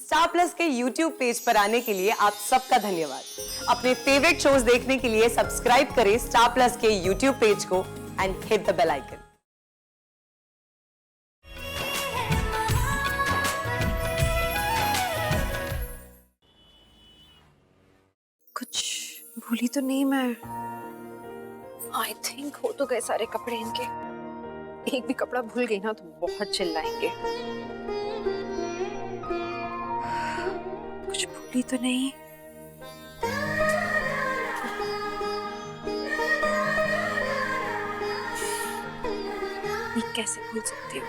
Star Plus के YouTube page पर आने के लिए आप सबका धन्यवाद। अपने फेवरेट शोज देखने के लिए सब्सक्राइब करें स्टार प्लस के YouTube पेज को and hit the bell icon. कुछ भूली तो नहीं मैं? आई थिंक हो तो गए सारे कपड़े इनके। एक भी कपड़ा भूल गई ना तो बहुत चिल्लाएंगे। कुछ भूली तो नहीं? ये कैसे भूल सकती हूँ?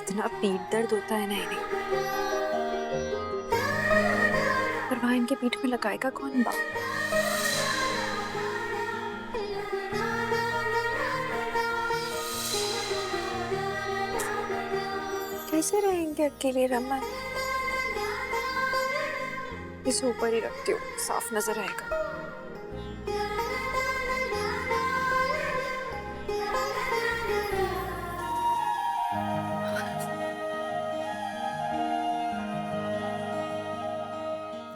इतना पीठ दर्द होता है ना इन्हें। पर वहां इनके पीठ में लगाएगा कौन बाप? कैसे रहेंगे अकेले रमन? इसे ऊपर ही रखती हूँ, साफ नजर आएगा।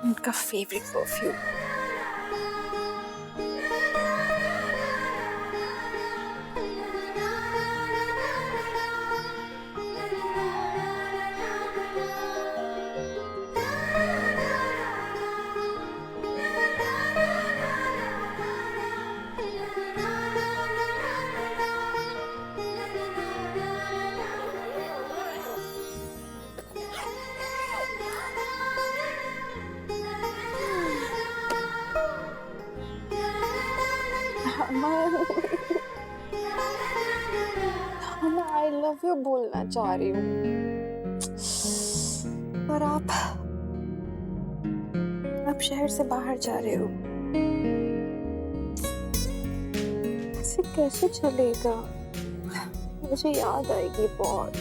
उनका फेवरेट परफ्यूम। मैं आई लव यू बोलना चाह रही हूँ, पर आप शहर से बाहर जा रहे हो। ऐसे कैसे चलेगा? मुझे याद आएगी बहुत।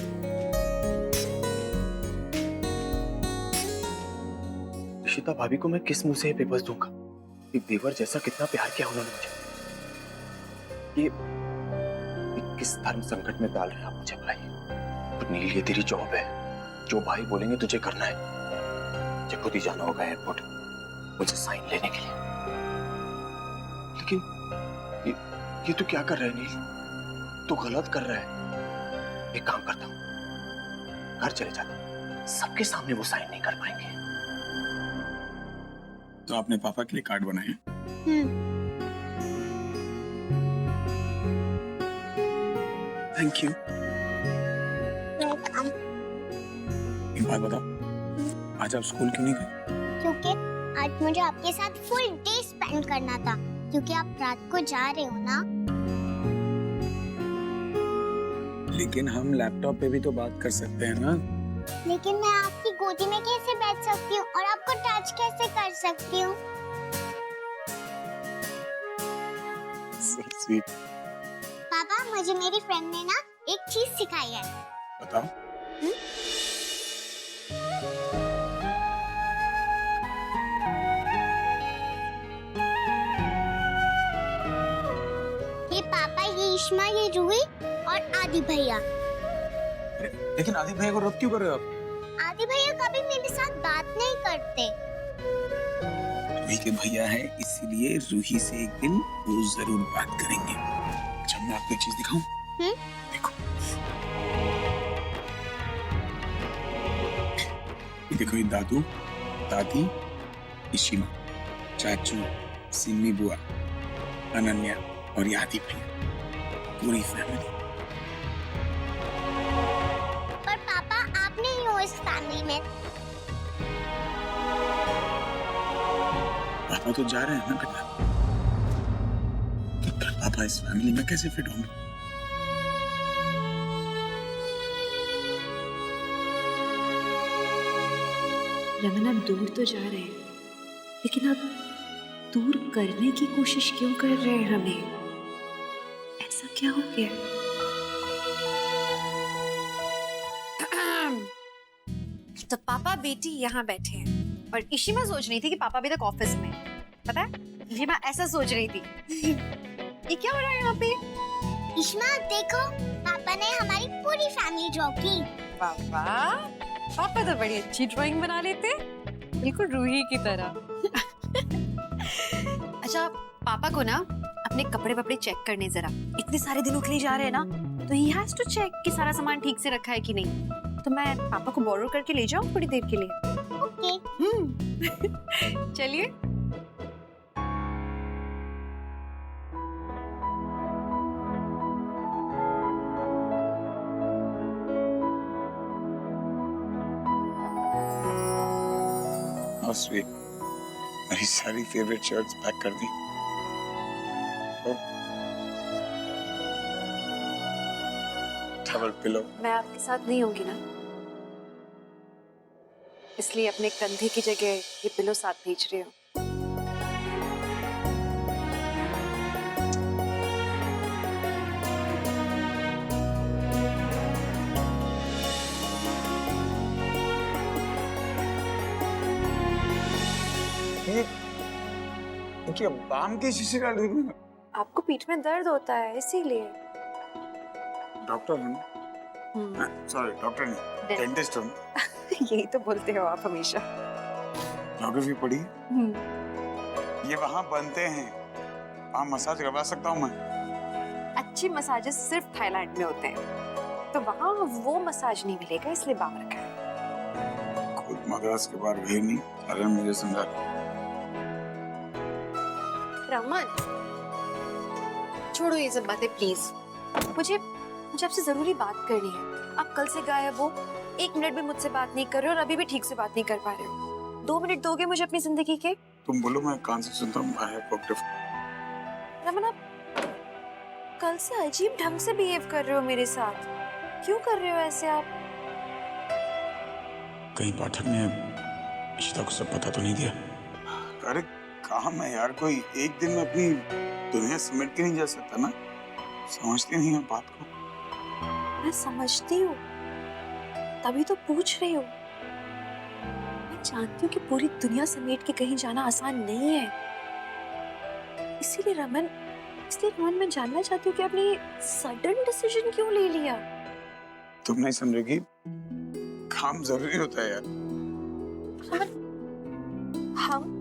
इशिता भाभी को मैं किस मुंह से ये पेपर्स दूंगा? एक देवर जैसा कितना प्यार किया उन्होंने मुझे। ये किस धर्म संकट में डाल रहे हैं आप मुझे बताइए। तो नील, ये तेरी जॉब है, जो भाई बोलेंगे तुझे करना है। मुझे खुद ही जाना होगा एयरपोर्ट मुझे साइन लेने के लिए। लेकिन ये तू क्या कर रहा है नील? तू गलत कर रहा है। एक काम करता हूं, घर चले जाता हूं, सबके सामने वो साइन नहीं कर पाएंगे। तो आपने पापा के लिए कार्ड बनाए? Thank you. एक बात बताओ, आज आप स्कूल क्यों नहीं गए? क्योंकि आज मुझे आपके साथ फुल डे स्पेंड करना था, क्योंकि आप रात को जा रहे हो ना। लेकिन हम लैपटॉप पे भी तो बात कर सकते हैं ना। लेकिन मैं आपकी गोदी में कैसे बैठ सकती हूँ और आपको टच कैसे कर सकती हूँ? So sweet। पापा, मुझे मेरी फ्रेंड ने ना एक चीज सिखाई है। बताओ। ये पापा, ये इश्मा, ये रूही और आदि भैया। लेकिन आदि भैया को रोक क्यों कर रहे हो आप? आदि भैया कभी मेरे साथ बात नहीं करते। रूही के भैया है, इसीलिए रूही से एक दिन वो जरूर बात करेंगे। अच्छा, मैं आपको एक चीज दिखाऊं? देखो, ये देखो, ये दादू, दादी, इशिमा, चाचू, सिन्नी बुआ, अनन्या और ये आदि भैया, पूरी फैमिली। पर पापा, आप नहीं हो इस फैमिली में। पापा तो जा रहे हैं ना बेटा। पापा इस फैमिली में कैसे फिट होंगे? रमन, आप दूर तो जा रहे हैं, लेकिन आप दूर करने की कोशिश क्यों कर रहे हैं हमें? ऐसा क्या हो गया? तो पापा बेटी यहाँ बैठे हैं और इशिमा सोच रही थी कि पापा अभी तक ऑफिस में। पता है, इशिमा ऐसा सोच रही थी। ये क्या हो रहा है यहाँ पे? इश्मा देखो, पापा ने हमारी पूरी फैमिली ड्रॉ की। पापा पापा तो बड़ी अच्छी ड्राइंग बना लेते, बिल्कुल रूही की तरह। अच्छा पापा को ना अपने कपड़े वपड़े चेक करने जरा, इतने सारे दिनों के लिए जा रहे हैं ना, तो ही हैज टू चेक कि सारा सामान ठीक से रखा है कि नहीं। तो मैं पापा को बोरो करके ले जाऊं थोड़ी देर के लिए? ओके। चलिए। How sweet. मेरी सारी फेवरेट शर्ट्स पैक कर दी। Double pillow. मैं आपके साथ नहीं होंगी ना, इसलिए अपने कंधे की जगह ये पिलो साथ भेज रही हूँ। ये क्या बाम की शीशी डाल दी मैंने? आपको पीठ में दर्द होता है इसीलिए। डॉक्टर हूँ। सॉरी डॉक्टर नहीं, डेंटिस्ट हूँ। यही तो बोलते हो आप हमेशा। ज्योग्राफी पढ़ी? ये वहाँ बनते हैं, वहाँ मसाज करवा सकता हूँ मैं। अच्छी मसाजेस सिर्फ थाईलैंड में होते हैं, तो वहाँ वो मसाज नहीं मिलेगा, इसलिए बाम रखा है। खुद मद्रास के बाहर गई नहीं, अरे मुझे समझा। रमन छोड़ो ये सब बातें प्लीज, मुझे आपसे जरूरी बात करनी है। आप कल से गायब हो, 1 मिनट भी मुझसे बात नहीं कर रहे हो और अभी भी ठीक से बात नहीं कर पा रहे हो। 2 मिनट दोगे मुझे अपनी जिंदगी के? तुम बोलो मैं कान से सुनता हूँ। I have worked रमन आप कल से अजीब ढंग से बिहेव कर रहे हो मेरे साथ, क्यों कर रहे हो ऐसे आप? कहीं पाठक ने इशिता को सब पता तो नहीं दिया? अरे काम है यार, कोई एक दिन में अपनी दुनिया समेट के नहीं जा सकता ना, समझती नहीं है बात को। मैं समझती हूँ, तभी तो पूछ रही हूँ। मैं जानती हूँ कि पूरी दुनिया समेट के कहीं जाना आसान नहीं है, इसीलिए रमन मैं जानना चाहती हूँ कि आपने ये सडन डिसीजन क्यों ले लिया? तुम नहीं समझोगी, काम जरूरी होता है यार। हम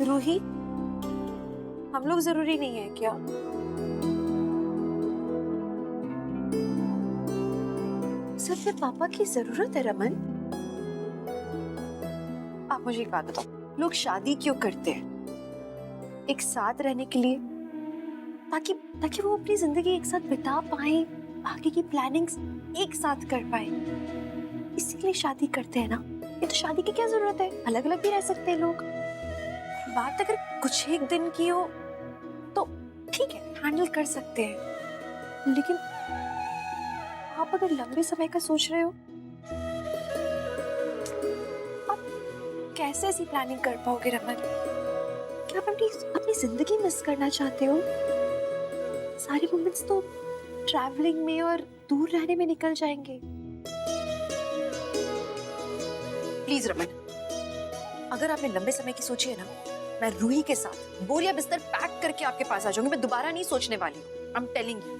रूही, हम लोग जरूरी नहीं है क्या? सिर्फ पापा की जरूरत है रमन। आप मुझे एक बात बताओ, लोग शादी क्यों करते हैं? एक साथ रहने के लिए, ताकि वो अपनी जिंदगी एक साथ बिता पाए, आगे की प्लानिंग्स एक साथ कर पाए, इसीलिए शादी करते हैं ना। ये तो शादी की क्या जरूरत है, अलग अलग भी रह सकते हैं लोग। बात अगर कुछ एक दिन की हो तो ठीक है, हैंडल कर सकते हैं, लेकिन आप अगर लंबे समय का सोच रहे हो, आप कैसे ऐसी प्लानिंग कर पाओगे रमन? क्या आप अपनी जिंदगी मिस करना चाहते हो? सारे मोमेंट्स तो ट्रैवलिंग में और दूर रहने में निकल जाएंगे। प्लीज रमन, अगर आपने लंबे समय की सोची है ना, मैं रूही के साथ बोरिया बिस्तर पैक करके आपके पास आ जाऊंगी। मैं दोबारा नहीं सोचने वाली हूँ, आई एम टेलिंग यू।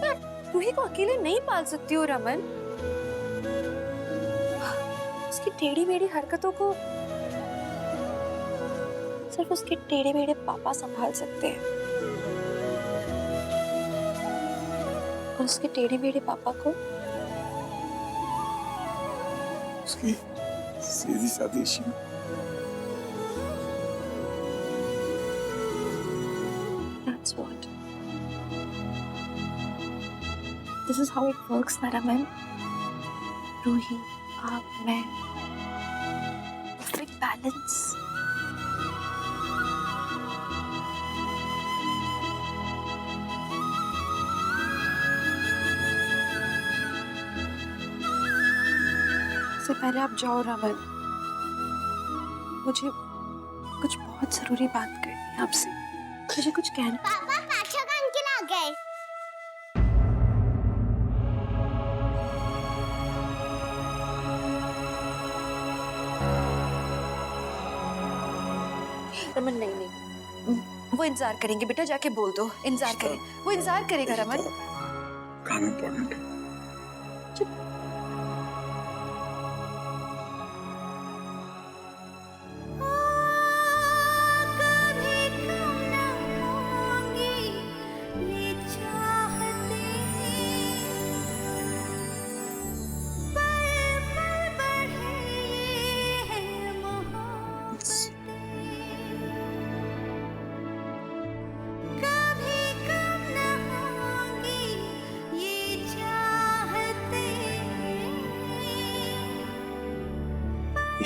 मैं रूही को अकेले नहीं पाल सकती हूँ रमन। उसकी टेढ़ी मेढ़ी हरकतों को सिर्फ उसके टेढ़े मेढ़े पापा संभाल सकते हैं, और उसके टेढ़े मेढ़े पापा को उसकी सीधी सादी Ishima. That's what. This is how it works, Naraman. Ruhi, आप, मैं, perfect balance. से पहले आप जाओ रमन, मुझे कुछ बहुत जरूरी बात करनी है आपसे। मुझे कुछ कहना। पापा पाठक अंकल आ गए। रमन नहीं, वो इंतजार करेंगे बेटा, जाके बोल दो इंतजार करें। वो इंतजार करेगा रमन। काम इम्पोर्टेंट है।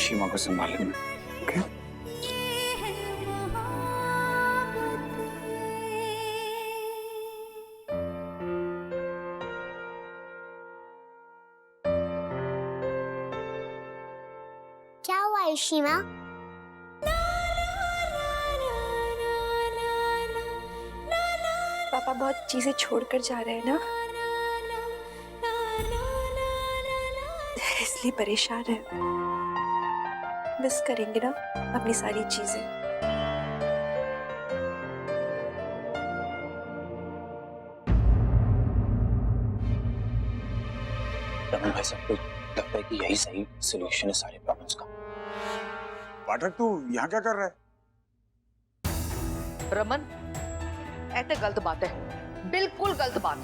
इशिमा को संभाल लेना, ओके? क्या हुआ इशिमा? पापा बहुत चीजें छोड़कर जा रहे हैं ना, इसलिए परेशान है। मिस करेंगे ना अपनी सारी चीजें। रमन भाई साहब को लगता है कि यही सही सॉल्यूशन है सारे प्रॉब्लम्स का। पाठक तू यहाँ क्या कर रहा है? रमन, ऐसे गलत बात है, बिल्कुल गलत बात।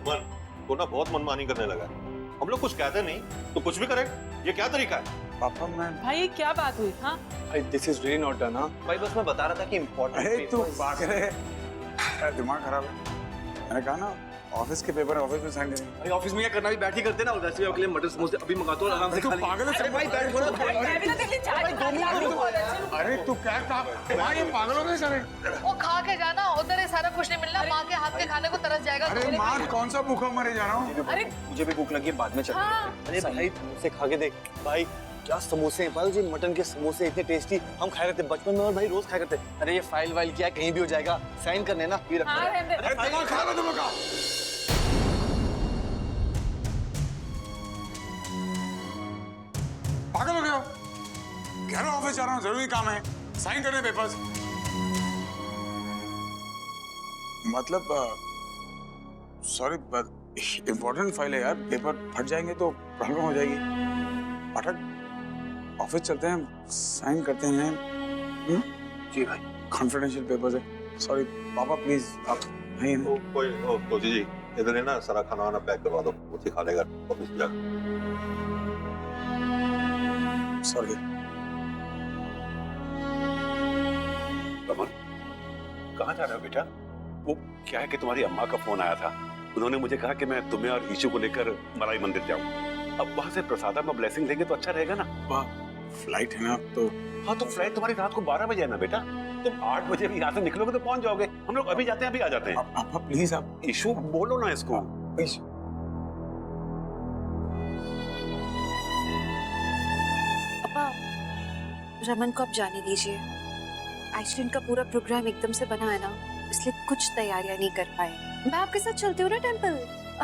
मन तो ना बहुत मनमानी करने लगा है। हम लोग कुछ कहते नहीं तो कुछ भी करे, ये क्या तरीका है? पापा मैं भाई क्या बात हुई? हाँ भाई this is really not done. भाई बस मैं बता रहा था कि इम्पोर्टेंट। अरे तू भाग रहे है, दिमाग खराब है। मैंने कहा ना ऑफिस के पेपर ऑफिस में साइन करने। भाई ऑफिस में क्या करना भी बैठ ही करते ना, वैसे भी आपके लिए मटर समोसे अभी मंगाता हूँ, आराम से खा लीजिए। पागल है भाई, बैठ बोलो। अरे तू क्या काम भाई, ये पागल हो गए सारे। वो खा के जाना, उधर ही सारा कुछ नहीं मिलना, माँ के हाथ के खाने को तरस जाएगा। अरे माँ कौन सा भूखा मरे जा रहा हूँ। अरे मुझे भी भूख लगी है, बाद में चलते हैं। अरे भाई समोसे खा के देख भाई, क्या समोसे हैं भाई, मटन के समोसे इतने टेस्टी हम खाया करते बचपन में, और भाई रोज खाया करते। अरे ये फाइल वाइल क्या कहीं भी हो जाएगा, साइन करने ना फिर हाँ रहने दे। अरे दिमाग खराब है तुम लोग का। पागल हो गए हो? कह रहा ऑफिस जा रहा हूँ, जरूरी काम है, साइन करने पेपर्स। मतलब सॉरी इम्पोर्टेंट फाइल है यार, पेपर फट जाएंगे तो प्रॉब्लम हो जाएगी। पाठक ऑफिस चलते हैं, साइन करते हैं। जी भाई। कॉन्फिडेंशियल पेपर्स है। सॉरी पापा प्लीज आप नहीं तो कोई तो जी इधर है ना, सारा खाना वाना पैक करवा दो, उसे खा लेगा ऑफिस जाकर। सॉरी। रमन, कहाँ जा रहे हो बेटा? वो क्या है कि तुम्हारी अम्मा का फोन आया था, उन्होंने मुझे कहा कि मैं तुम्हें और ईशु को लेकर मलाई मंदिर जाऊं। अब वहां से प्रसादा में ब्लेसिंग लेंगे तो अच्छा रहेगा ना। फ्लाइट है ना तो। हाँ तो फ्लाइट तुम्हारी रात को 12 बजे है ना बेटा, तुम 8 बजे भी यहाँ से निकलोगे तो पहुंच जाओगे। हम लोग अभी जाते हैं, अभी आ जाते हैं। पापा प्लीज आप ईशु बोलो ना इसको। प्लीज। पापा रमन को आप जाने दीजिए। एक्चुअली उनका पूरा प्रोग्राम एकदम से बना है ना, इसलिए कुछ तैयारियां नहीं कर पाए। मैं आपके साथ चलती हूँ ना टेंपल,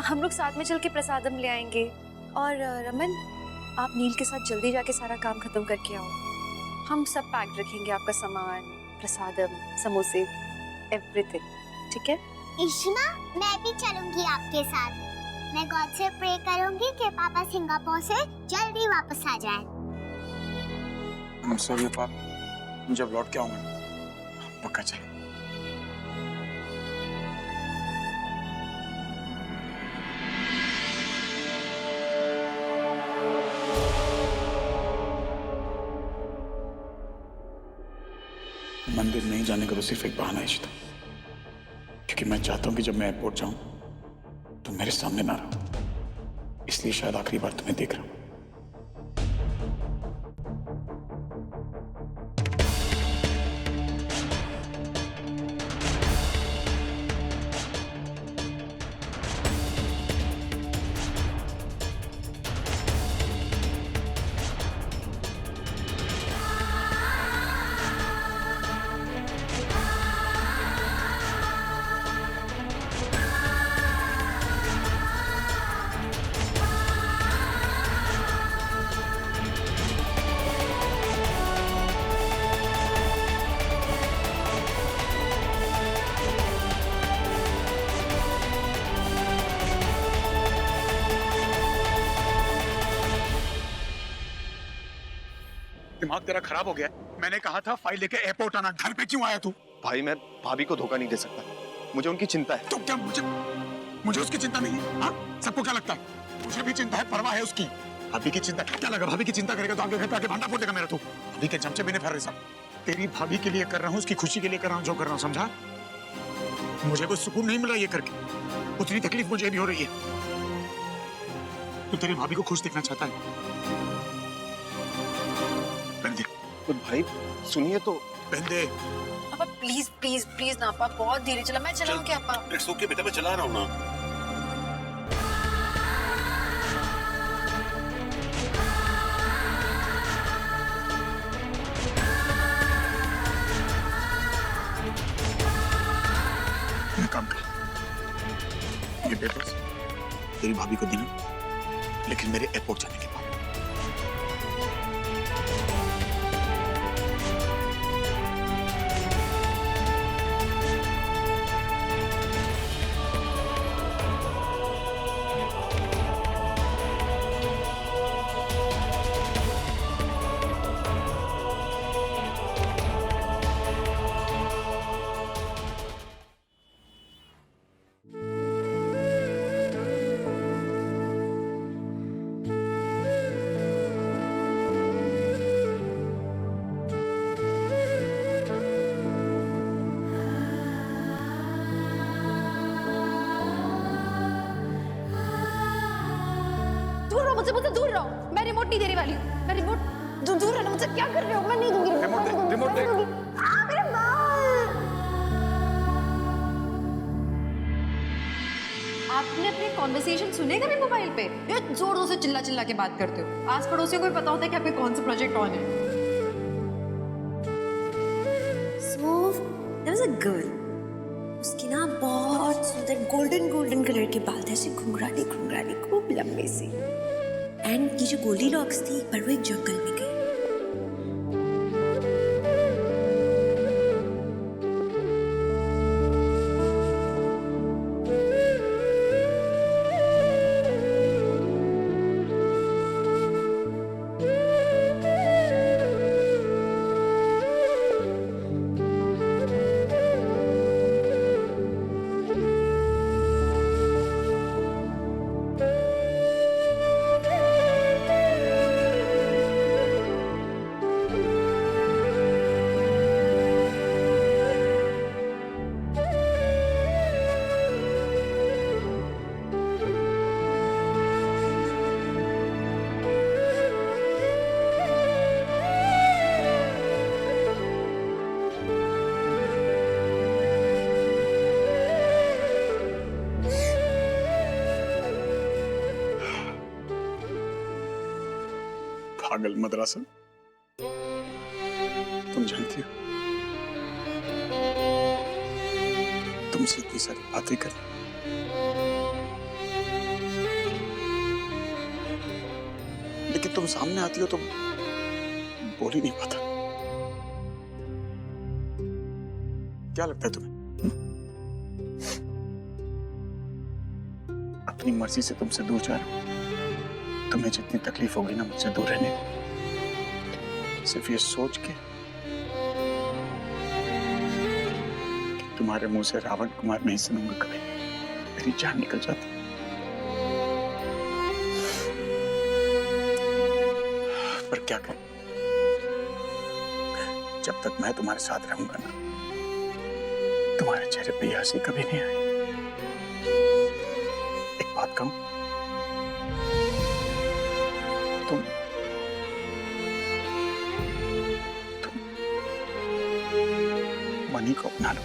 हम लोग साथ में चल के प्रसादम ले आएंगे। और रमन आप नील के साथ जल्दी जाके सारा काम खत्म करके आओ। हम सब पैक रखेंगे, आपका सामान, प्रसादम, समोसे, एवरीथिंग, ठीक है? इशिमा मैं भी चलूंगी आपके साथ। मैं गॉड से प्रे करूंगी कि पापा सिंगापुर से जल्दी वापस आ जाएं। सॉरी पापा, जब लौट के आऊंगा पक्का चले। मंदिर नहीं जाने का तो सिर्फ एक बहाना है इशिता, क्योंकि मैं चाहता हूं कि जब मैं एयरपोर्ट जाऊं तो मेरे सामने ना रहो, इसलिए शायद आखिरी बार तुम्हें देख रहा हूं। दिमाग तेरा खराब हो गया। मैंने कहा था फाइल लेके एयरपोर्ट आना, घर पे क्यों आया तू? भाई मैं भाभी को धोखा नहीं दे सकता, मुझे उनकी चिंता है। तो क्या मुझे उसकी चिंता नहीं है? हाँ सबको क्या लगता है? मुझे भी चिंता है, परवाह है उसकी। भाभी की चिंता क्या लगा? भाभी की चिंता करेगा तो आगे घर पे आके भांडा फोड़ देगा मेरा। तू भाभी के चमचे भी नहीं फेर रहे सब। तेरी भाभी के लिए कर रहा हूँ, उसकी खुशी के लिए कर रहा हूँ, जो कर रहा हूँ, समझा? मुझे कोई सुकून नहीं मिला ये करके, उतनी तकलीफ मुझे भी हो रही है। तू तेरी भाभी को खुश देखना चाहता है। पहन दे, तो भाई सुनिए तो। पहन दे। पापा प्लीज प्लीज प्लीज ना पापा, बहुत धीरे चला, मैं चलाऊं क्या पापा? इट्स ओके बेटा, मैं चला रहा हूँ ना। मैं काम कर, ये पेपर्स तेरी भाभी को देना, लेकिन मेरे एयरपोर्ट जाने के बाद। दूर रहो मुझसे, मुझसे दूर रहो। मैं रिमोट नहीं देने वाली हूँ, मैं रिमोट दूर रहना, मुझसे क्या कर रहे हो? मैं नहीं दूंगी रिमोट दे, रिमोट दे। मेरे बाल। आपने अपने कॉन्वर्सेशन सुने कभी मोबाइल पे? ये जोर जोर से चिल्ला चिल्ला के बात करते हो। आस पड़ोसियों को भी पता होता है कि आपके कौन सा प्रोजेक्ट ऑन है। So there was a girl. उसकी ना बहुत सुंदर गोल्डन गोल्डन कलर के बाल थे, ऐसे घुंघराले घुंघराले खूब लंबे से। एंड ये जो गोल्डी लॉक्स थी, पर वो एक जंगल में गई। पागल मदरसा, तुम जानती हो तुमसे इतनी सारी बातें कर, लेकिन तुम सामने आती हो तो बोल ही नहीं पाता। क्या लगता है तुम्हें? अपनी मर्जी से तुमसे दूर जा रहा हूं। तुम्हें जितनी तकलीफ होगी ना मुझसे दूर रहने, सिर्फ ये सोच के कि तुम्हारे मुंह से रावण कुमार नहीं सुनूंगा कभी, मेरी जान निकल जाती। पर क्या करें, जब तक मैं तुम्हारे साथ रहूंगा ना, तुम्हारे चेहरे पे ये हंसी कभी नहीं आई। एक बात कहूं, तुम मनी को अपना लो।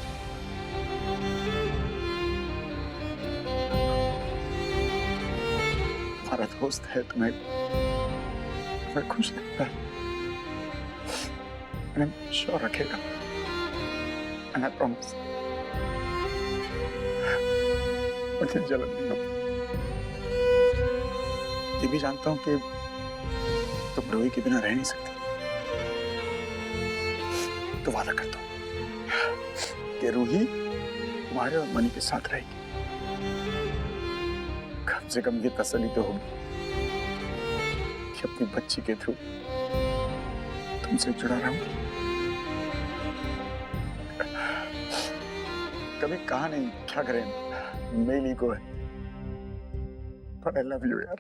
हमारा दोस्त है, तुम्हें खुश लगता है, श्योर रखेगा। And I promise, मुझे जलन नहीं होगी। ये भी जानता हूं कि तुम रोही के बिना रह नहीं सकती, तो वादा करता हूं कि रूही तुम्हारे और मनी के साथ रहेगी। कम से कम ये तसल्ली तो होगी कि अपनी बच्ची के थ्रू तुमसे जुड़ा रहूं। कभी कहा नहीं, क्या करें, मेल ईगो है, पर आई लव यू यार।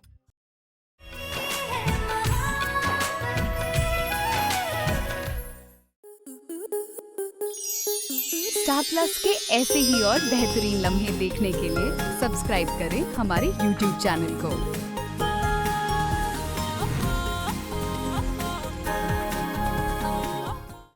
स्टार प्लस के ऐसे ही और बेहतरीन लम्हे देखने के लिए सब्सक्राइब करें हमारे YouTube चैनल को।